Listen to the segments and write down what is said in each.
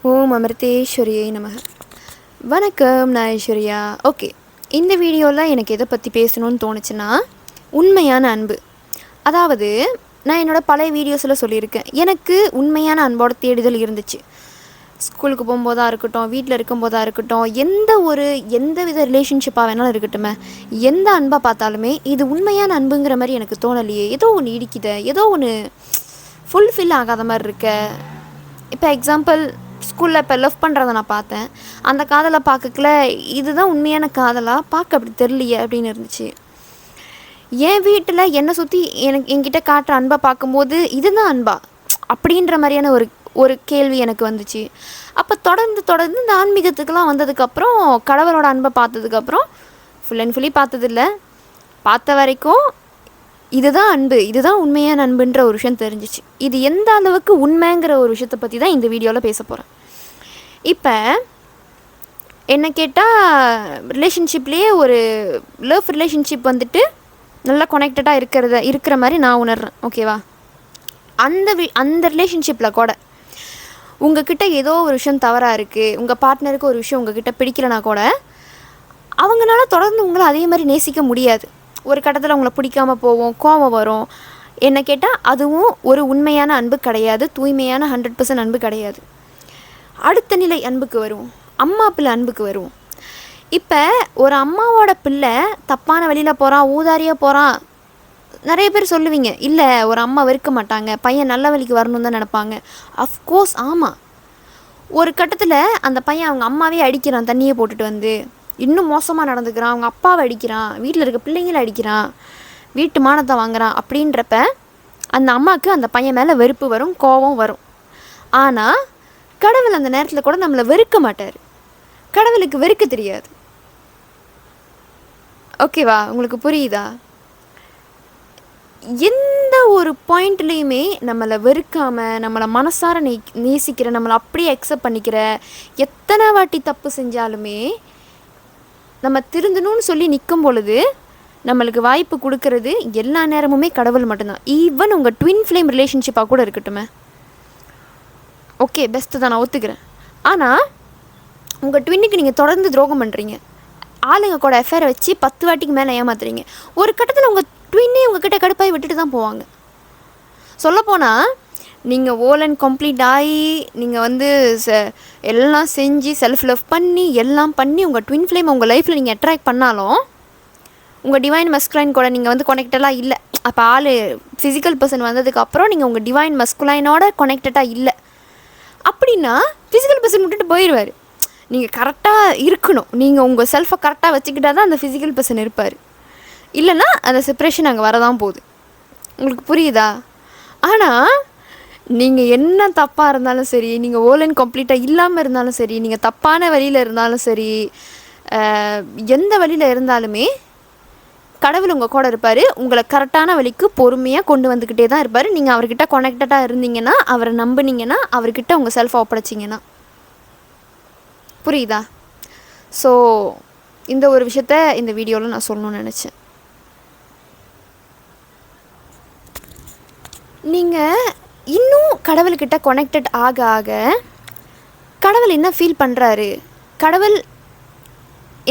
ஓம் அமிர்தேஸ்வரியை நமக. வணக்கம், நான் ஐஸ்வர்யா. ஓகே, இந்த வீடியோவில் எனக்கு எதை பற்றி பேசணும்னு தோணுச்சுன்னா, உண்மையான அன்பு. அதாவது நான் என்னோடய பழைய வீடியோஸில் சொல்லியிருக்கேன், எனக்கு உண்மையான அன்போட தேடுதல் இருந்துச்சு. ஸ்கூலுக்கு போகும்போதாக இருக்கட்டும், வீட்டில் இருக்கும்போதாக இருக்கட்டும், எந்த வித ரிலேஷன்ஷிப்பாக வேணாலும் இருக்கட்டுமே, எந்த அன்பாக பார்த்தாலுமே இது உண்மையான அன்புங்கிற மாதிரி எனக்கு தோணலையே. ஏதோ ஒன்று இடிக்குது, ஏதோ ஒன்று ஃபுல்ஃபில் ஆகாத மாதிரி இருக்க. இப்போ எக்ஸாம்பிள், ஸ்கூலில் இப்போ லவ் பண்ணுறதை நான் பார்த்தேன். அந்த காதலை பார்க்கல, இதுதான் உண்மையான காதலாக பார்க்க அப்படி தெரியலையே அப்படின்னு இருந்துச்சு. என் வீட்டில் என்னை சுற்றி என்கிட்ட காட்டுற அன்பை பார்க்கும்போது இதுதான் அன்பா அப்படின்ற மாதிரியான ஒரு கேள்வி எனக்கு வந்துச்சு. அப்போ தொடர்ந்து இந்த ஆன்மீகத்துக்கெலாம் வந்ததுக்கப்புறம், கடவுளோட அன்பை பார்த்ததுக்கப்புறம், ஃபுல் அண்ட் ஃபுல்லி பார்த்ததில்ல, பார்த்த வரைக்கும் இதுதான் அன்பு, இதுதான் உண்மையான அன்புன்ற ஒரு விஷயம் தெரிஞ்சிச்சு. இது எந்த அளவுக்கு உண்மைங்கிற ஒரு விஷயத்தை பற்றி தான் இந்த வீடியோவில் பேச போகிறேன். இப்போ என்ன கேட்டால், ரிலேஷன்ஷிப்லேயே ஒரு லவ் ரிலேஷன்ஷிப் வந்துட்டு நல்லா கனெக்டடாக இருக்கிற மாதிரி நான் உணர்றேன். ஓகேவா? அந்த ரிலேஷன்ஷிப்பில் கூட உங்ககிட்ட ஏதோ ஒரு விஷயம் தவறாக இருக்குது, உங்கள் பார்ட்னருக்கு ஒரு விஷயம் உங்ககிட்ட பிடிக்கலனா கூட அவங்களால தொடர்ந்து உங்களை அதே மாதிரி நேசிக்க முடியாது. ஒரு கட்டத்தில் உங்களை பிடிக்காமல் போவோம், கோபம் வரும். என்ன கேட்டால் அதுவும் ஒரு உண்மையான அன்பு கிடையாது, தூய்மையான 100% அன்பு கிடையாது. அடுத்த நிலை அன்புக்கு வருவோம், அம்மா பிள்ளை அன்புக்கு வருவோம். இப்போ ஒரு அம்மாவோட பிள்ளை தப்பான வழியில் போகிறான், ஊதாரியாக போகிறான், நிறைய பேர் சொல்லுவீங்க, இல்லை ஒரு அம்மா வெறுக்க மாட்டாங்க, பையன் நல்ல வழிக்கு வரணும்னு தான் நினைப்பாங்க. அஃப்கோர்ஸ் ஆமாம். ஒரு கட்டத்தில் அந்த பையன் அவங்க அம்மாவே அடிக்கிறான், தண்ணியை போட்டுட்டு வந்து இன்னும் மோசமாக நடந்துக்கிறான், அவங்க அப்பாவை அடிக்கிறான், வீட்டில் இருக்க பிள்ளைங்களை அடிக்கிறான், வீட்டு மானத்தை வாங்குறான். அப்படின்றப்ப அந்த அம்மாவுக்கு அந்த பையன் மேலே வெறுப்பு வரும், கோபம் வரும். ஆனால் கடவுள் அந்த நேரத்தில் கூட நம்மளை வெறுக்க மாட்டார். கடவுளுக்கு வெறுக்க தெரியாது. ஓகேவா? உங்களுக்கு புரியுதா? எந்த ஒரு பாயிண்ட்லேயுமே நம்மளை வெறுக்காமல், நம்மளை மனசார நேசிக்கிற, நம்மளை அப்படியே அக்செப்ட் பண்ணிக்கிற, எத்தனை வாட்டி தப்பு செஞ்சாலுமே நம்ம திருந்தணும்னு சொல்லி நிற்கும் பொழுது நம்மளுக்கு வாய்ப்பு கொடுக்கறது எல்லா நேரமுமே கடவுள் மட்டும்தான். ஈவன் உங்கள் ட்வின் ஃப்ளேம் ரிலேஷன்ஷிப்பாக கூட இருக்கட்டுமே, ஓகே பெஸ்ட்டு தான், நான் ஒத்துக்கிறேன். ஆனால் உங்கள் ட்வின்னுக்கு நீங்கள் தொடர்ந்து துரோகம் பண்ணுறீங்க, ஆளுங்க கூட எஃப்ஐஆரை வச்சு 10 வாட்டிக்கு மேலே ஏமாத்துறீங்க. ஒரு கட்டத்தில் உங்கள் ட்வின்னே உங்ககிட்ட கடுப்பாகி விட்டுட்டு தான் போவாங்க. சொல்லப்போனால் நீங்கள் ஓல் அண்ட் கம்ப்ளீட் ஆகி நீங்கள் எல்லாம் செஞ்சு செல்ஃப் லவ் பண்ணி எல்லாம் பண்ணி உங்கள் ட்வின் ஃப்ளேம் உங்கள் லைஃப்பில் நீங்கள் அட்ராக்ட் பண்ணாலும் உங்கள் டிவைன் மஸ்குலைன் கூட நீங்கள் கனெக்டடாக இல்லை. அப்போ ஆள் ஃபிசிக்கல் பர்சன் வந்ததுக்கப்புறம் நீங்கள் உங்கள் டிவைன் மஸ்குலைனோட கனெக்டடாக இல்லை அப்படின்னா ஃபிசிக்கல் பர்சன் விட்டுட்டு போயிடுவார். நீங்கள் கரெக்டாக இருக்கணும், நீங்கள் உங்கள் செல்ஃபை கரெக்டாக வச்சுக்கிட்டா தான் அந்த ஃபிசிக்கல் பர்சன் இருப்பார். இல்லைன்னா அந்த செப்ரேஷன் அங்கே வரதான் போகுது. உங்களுக்கு புரியுதா? ஆனால் நீங்கள் என்ன தப்பாக இருந்தாலும் சரி, நீங்கள் ஓல் அண்ட் கம்ப்ளீட்டாக இல்லாமல் இருந்தாலும் சரி, நீங்கள் தப்பான வழியில் இருந்தாலும் சரி, எந்த வழியில் இருந்தாலுமே கடவுள் உங்கள் கூட இருப்பார். உங்களை கரெக்டான வழிக்கு பொறுமையாக கொண்டு வந்துக்கிட்டே தான் இருப்பார். நீங்கள் அவர்கிட்ட கனெக்டடாக இருந்தீங்கன்னா, அவரை நம்பினீங்கன்னா, அவர்கிட்ட உங்கள் செல்ஃபை ஒப்படைச்சிங்கன்னா. புரியுதா? ஸோ இந்த ஒரு விஷயத்த இந்த வீடியோவில் நான் சொல்லணும்னு நினச்சேன். நீங்கள் இன்னும் கடவுள்கிட்ட கனெக்டட் ஆக ஆக கடவுள் என்ன ஃபீல் பண்ணுறாரு, கடவுள்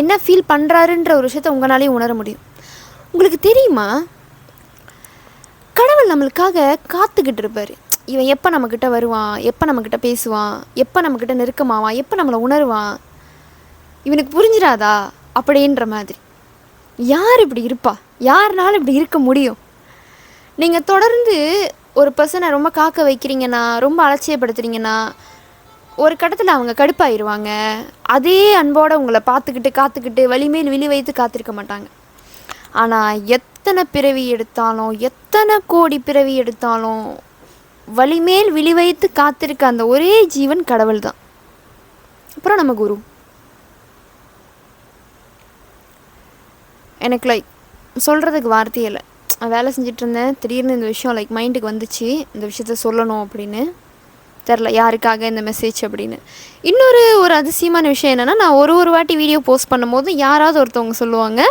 என்ன ஃபீல் பண்ணுறாருன்ற ஒரு விஷயத்தை உங்களாலேயும் உணர முடியும். உங்களுக்கு தெரியுமா, கடவுள் நம்மளுக்காக காத்துக்கிட்டு இருப்பார். இவன் எப்போ நம்மக்கிட்ட வருவான், எப்போ நம்மக்கிட்ட பேசுவான், எப்போ நம்மக்கிட்ட நெருக்கமாவான், எப்போ நம்மளை உணருவான், இவனுக்கு புரிஞ்சிடாதா அப்படின்ற மாதிரி. யார் இப்படி இருப்பா? யாருனாலும் இப்படி இருக்க முடியும்? நீங்கள் தொடர்ந்து ஒரு பர்சனை ரொம்ப காக்க வைக்கிறீங்கன்னா, ரொம்ப அலட்சியப்படுத்துறீங்கன்னா, ஒரு கட்டத்தில் அவங்க கடுப்பாயிருவாங்க. அதே அன்போடு உங்களை காத்துக்கிட்டு வலிமேல் விழி வைத்து காத்திருக்க மாட்டாங்க. ஆனால் எத்தனை பிறவி எடுத்தாலும், எத்தனை கோடி பிறவி எடுத்தாலும் வலிமேல் விழி வைத்து காத்திருக்க அந்த ஒரே ஜீவன் கடவுள் தான். அப்புறம் நம்ம குரு. எனக்கு சொல்கிறதுக்கு வார்த்தையே இல்லை. வேலை செஞ்சிட்ருந்தேன், திடீர்னு இந்த விஷயம் மைண்டுக்கு வந்துச்சு, இந்த விஷயத்த சொல்லணும் அப்படின்னு. தெரில யாருக்காக இந்த மெசேஜ் அப்படின்னு. இன்னொரு அதிசயமான விஷயம் என்னென்னா, நான் ஒரு வாட்டி வீடியோ போஸ்ட் பண்ணும்போது யாராவது ஒருத்தவங்க சொல்லுவாங்க,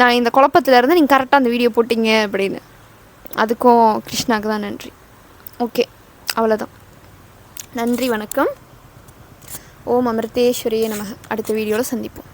நான் இந்த குழப்பத்தில் இருந்து நீங்கள் கரெக்டாக அந்த வீடியோ போட்டிங்க அப்படின்னு. அதுக்கும் கிருஷ்ணாவுக்கு தான் நன்றி. ஓகே, அவ்வளோதான். நன்றி, வணக்கம். ஓம் அமிர்தேஸ்வரியே நமக. அடுத்த வீடியோவில் சந்திப்போம்.